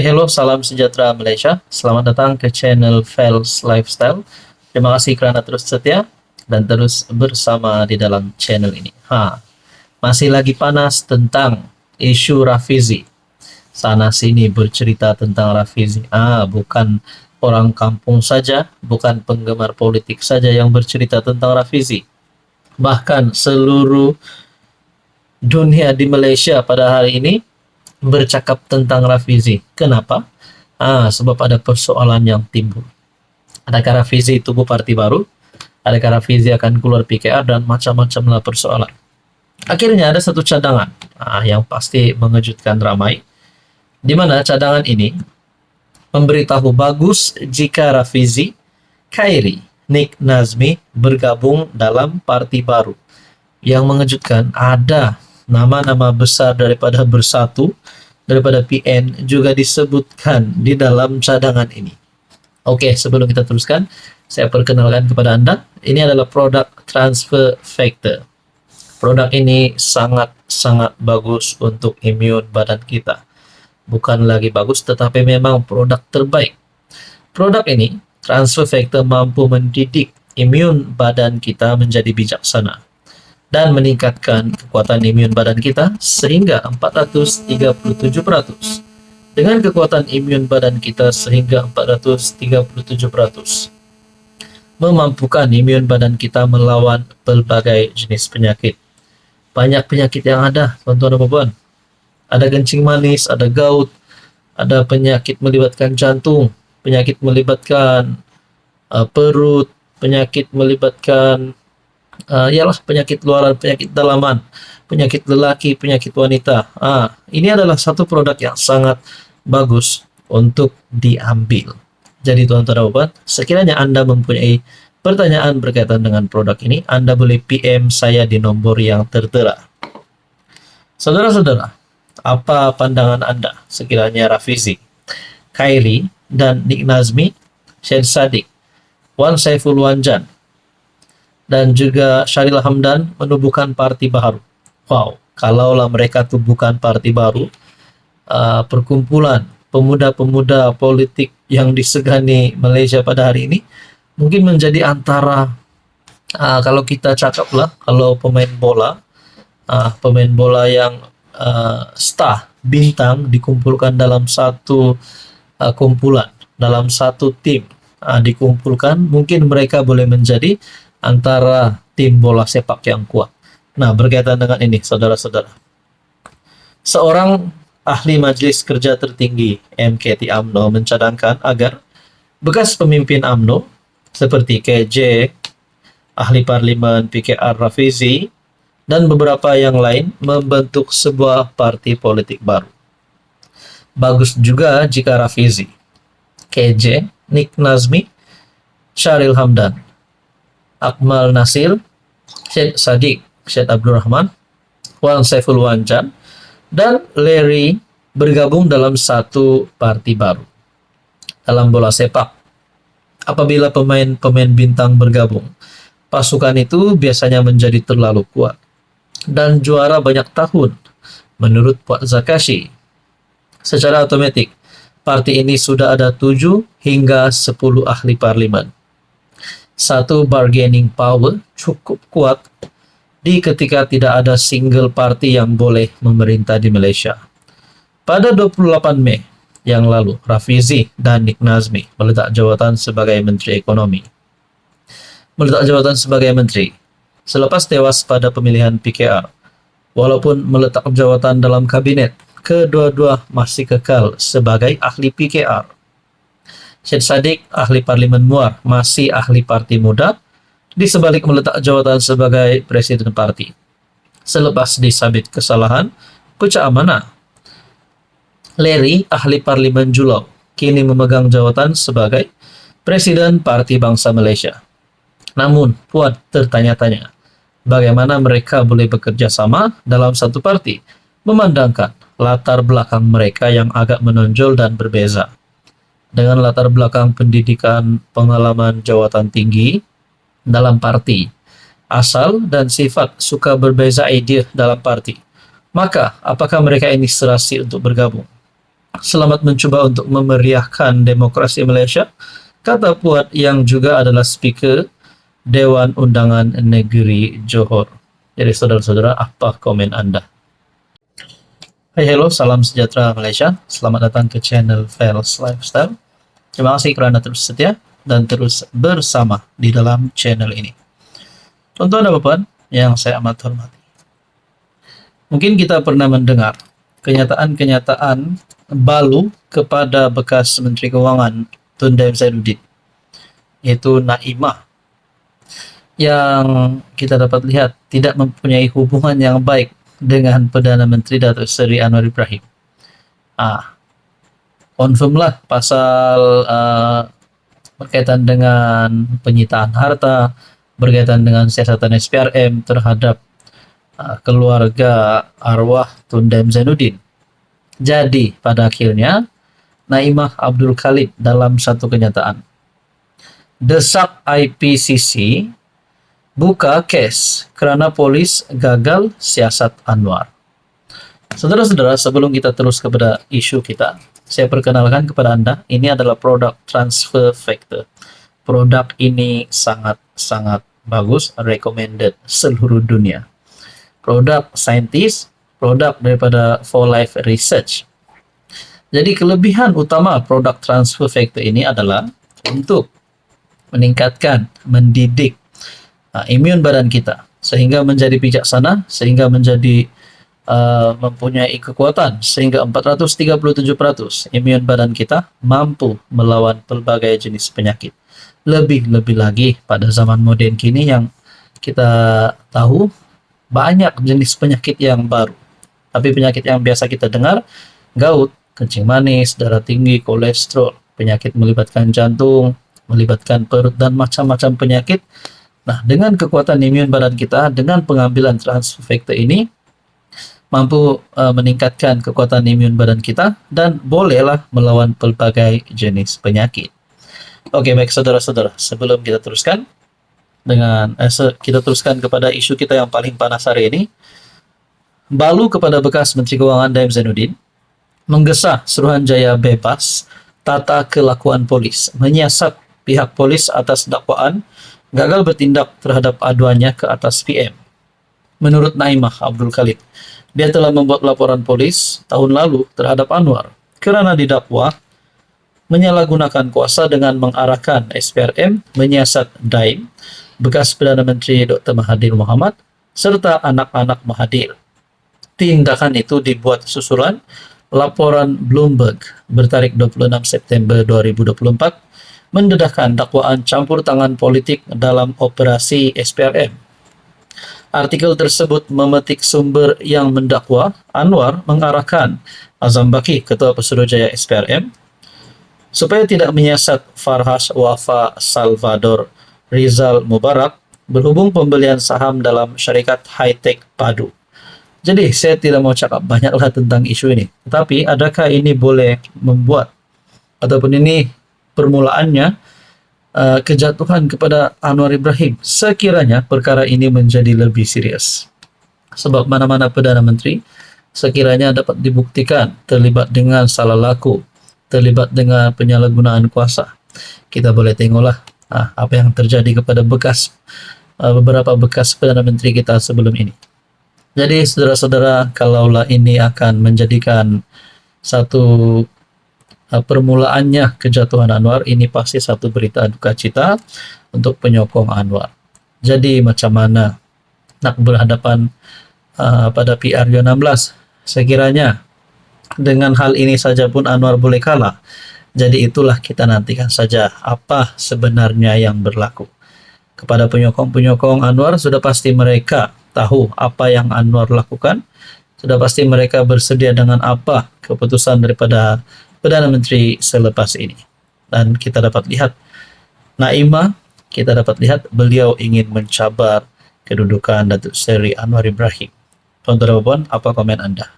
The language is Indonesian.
Hai, hello, salam sejahtera Malaysia. Selamat datang ke channel Fels Lifestyle. Terima kasih kerana terus setia dan terus bersama di dalam channel ini. Masih lagi panas tentang isu Rafizi. Sana sini bercerita tentang Rafizi. Bukan orang kampung saja, bukan penggemar politik saja yang bercerita tentang Rafizi. Bahkan seluruh dunia di Malaysia pada hari ini bercakap tentang Rafizi. Kenapa? Sebab ada persoalan yang timbul. Adakah Rafizi tubuh parti baru? Adakah Rafizi akan keluar PKR dan macam-macamlah persoalan. Akhirnya ada satu cadangan yang pasti mengejutkan ramai, di mana cadangan ini memberitahu bagus jika Rafizi, Khairi, Nik Nazmi bergabung dalam parti baru. Yang mengejutkan, ada nama-nama besar daripada Bersatu, daripada PN juga disebutkan di dalam cadangan ini. Oke, sebelum kita teruskan, saya perkenalkan kepada Anda, ini adalah produk Transfer Factor. Produk ini sangat-sangat bagus untuk imun badan kita. Bukan lagi bagus, tetapi memang produk terbaik. Produk ini, Transfer Factor, mampu mendidik imun badan kita menjadi bijaksana dan meningkatkan kekuatan imun badan kita sehingga 437%. Dengan kekuatan imun badan kita sehingga 437%, memampukan imun badan kita melawan berbagai jenis penyakit. Banyak penyakit yang ada, tuan-tuan dan puan-puan. Ada kencing manis, ada gout, ada penyakit melibatkan jantung, penyakit melibatkan perut, penyakit melibatkan penyakit luaran, penyakit dalaman, penyakit lelaki, penyakit wanita. Ini adalah satu produk yang sangat bagus untuk diambil. Jadi tuan-tuan dan puan, sekiranya Anda mempunyai pertanyaan berkaitan dengan produk ini, Anda boleh PM saya di nombor yang tertera. Saudara-saudara, apa pandangan Anda sekiranya Rafizi, Khairi, dan Nik Nazmi, Syed Saddiq, Wan Saiful Wanjan, dan juga Syahril Hamdan menubuhkan parti baru? Wow, kalaulah mereka tubuhkan parti baru, perkumpulan pemuda-pemuda politik yang disegani Malaysia pada hari ini, mungkin menjadi antara, kalau kita cakaplah, kalau pemain bola yang star, bintang dikumpulkan dalam satu kumpulan, dalam satu tim dikumpulkan, mungkin mereka boleh menjadi antara tim bola sepak yang kuat. Nah, berkaitan dengan ini, saudara-saudara, seorang ahli Majelis Kerja Tertinggi MKT UMNO mencadangkan agar bekas pemimpin UMNO seperti KJ, ahli parlimen PKR Rafizi, dan beberapa yang lain membentuk sebuah parti politik baru. Bagus juga jika Rafizi, KJ, Nik Nazmi, Syahril Hamdan, Akmal Nasil, Syed Saddiq, Syed Abdul Rahman, Wan Saiful Wanjan, dan Larry bergabung dalam satu parti baru. Dalam bola sepak, apabila pemain-pemain bintang bergabung, pasukan itu biasanya menjadi terlalu kuat dan juara banyak tahun. Menurut Puan Zakashi, secara otomatis parti ini sudah ada 7 hingga 10 ahli parlimen. Satu bargaining power cukup kuat di ketika tidak ada single party yang boleh memerintah di Malaysia. Pada 28 Mei yang lalu, Rafizi dan Nik Nazmi meletak jawatan sebagai Menteri Ekonomi. Meletak jawatan sebagai Menteri selepas tewas pada pemilihan PKR. Walaupun meletak jawatan dalam kabinet, kedua-dua masih kekal sebagai ahli PKR. Syed Saddiq, ahli Parlimen Muar, masih ahli Parti Muda, di sebalik meletak jawatan sebagai Presiden Parti. Selepas disabit kesalahan, pecah amanah. Larry, ahli Parlimen Julau, kini memegang jawatan sebagai Presiden Parti Bangsa Malaysia. Namun, Puan tertanya-tanya, bagaimana mereka boleh bekerja sama dalam satu parti, memandangkan latar belakang mereka yang agak menonjol dan berbeza. Dengan latar belakang pendidikan, pengalaman jawatan tinggi dalam parti, asal dan sifat suka berbeza ide dalam parti, maka apakah mereka ini serasi untuk bergabung? Selamat mencoba untuk memeriahkan demokrasi Malaysia, kata Puat yang juga adalah Speaker Dewan Undangan Negeri Johor. Jadi saudara-saudara, apa komen Anda? Hai, hello, salam sejahtera Malaysia. Selamat datang ke channel Fels Lifestyle. Terima kasih kerana terus setia dan terus bersama di dalam channel ini. Tuan-tuan dan puan yang saya amat hormati. Mungkin kita pernah mendengar kenyataan-kenyataan balu kepada bekas Menteri Keuangan Tun Daim Zainuddin, yaitu Naimah, yang kita dapat lihat tidak mempunyai hubungan yang baik dengan Perdana Menteri Datuk Seri Anwar Ibrahim. Confirmlah pasal berkaitan dengan penyitaan harta, berkaitan dengan siasatan SPRM terhadap keluarga arwah Tun Daim Zainuddin. Jadi pada akhirnya Naimah Abdul Khalid dalam satu kenyataan desak IPCC buka kes kerana polis gagal siasat Anwar. Saudara-saudara, sebelum kita terus kepada isu kita, saya perkenalkan kepada Anda, ini adalah produk transfer factor. Produk ini sangat-sangat bagus, recommended seluruh dunia. Produk saintis, produk daripada For Life Research. Jadi kelebihan utama produk transfer factor ini adalah untuk meningkatkan, mendidik imun badan kita sehingga menjadi bijaksana, sehingga menjadi mempunyai kekuatan, sehingga 437% imun badan kita mampu melawan pelbagai jenis penyakit. Lebih-lebih lagi pada zaman moden kini yang kita tahu banyak jenis penyakit yang baru. Tapi penyakit yang biasa kita dengar, gout, kencing manis, darah tinggi, kolesterol, penyakit melibatkan jantung, melibatkan perut, dan macam-macam penyakit. Nah, dengan kekuatan imun badan kita, dengan pengambilan transfer factor ini, mampu meningkatkan kekuatan imun badan kita, dan bolehlah melawan pelbagai jenis penyakit. Oke, baik saudara-saudara, sebelum kita teruskan, kita teruskan kepada isu kita yang paling panas hari ini. Balu kepada bekas Menteri Keuangan Daim Zainuddin, menggesa Suruhanjaya bebas tata kelakuan polis, menyiasat pihak polis atas dakwaan gagal bertindak terhadap aduannya ke atas PM. Menurut Naimah Abdul Khalid, dia telah membuat laporan polis tahun lalu terhadap Anwar kerana didakwa menyalahgunakan kuasa dengan mengarahkan SPRM menyiasat Daim, bekas Perdana Menteri Dr. Mahathir Mohamad, serta anak-anak Mahathir. Tindakan itu dibuat susulan laporan Bloomberg bertarikh 26 September 2024 mendedahkan dakwaan campur tangan politik dalam operasi SPRM. Artikel tersebut memetik sumber yang mendakwa Anwar mengarahkan Azam Baki, Ketua Pesuruhjaya SPRM, supaya tidak menyiasat Farhas Wafa Salvador Rizal Mubarak berhubung pembelian saham dalam syarikat high-tech Padu. Jadi saya tidak mau cakap banyaklah tentang isu ini. Tetapi adakah ini boleh membuat ataupun ini permulaannya kejatuhan kepada Anwar Ibrahim sekiranya perkara ini menjadi lebih serius. Sebab mana-mana Perdana Menteri sekiranya dapat dibuktikan terlibat dengan salah laku, terlibat dengan penyalahgunaan kuasa, kita boleh tengoklah apa yang terjadi kepada beberapa bekas Perdana Menteri kita sebelum ini. Jadi saudara-saudara, kalaulah ini akan menjadikan satu permulaannya kejatuhan Anwar, ini pasti satu berita duka cita untuk penyokong Anwar. Jadi macam mana nak berhadapan pada PR16? Sekiranya dengan hal ini saja pun Anwar boleh kalah. Jadi itulah kita nantikan saja apa sebenarnya yang berlaku. Kepada penyokong-penyokong Anwar, sudah pasti mereka tahu apa yang Anwar lakukan. Sudah pasti mereka bersedia dengan apa keputusan daripada Perdana Menteri selepas ini. Dan kita dapat lihat Naimah, kita dapat lihat beliau ingin mencabar kedudukan Datuk Seri Anwar Ibrahim. Tuan-tuan dan puan, apa komen Anda?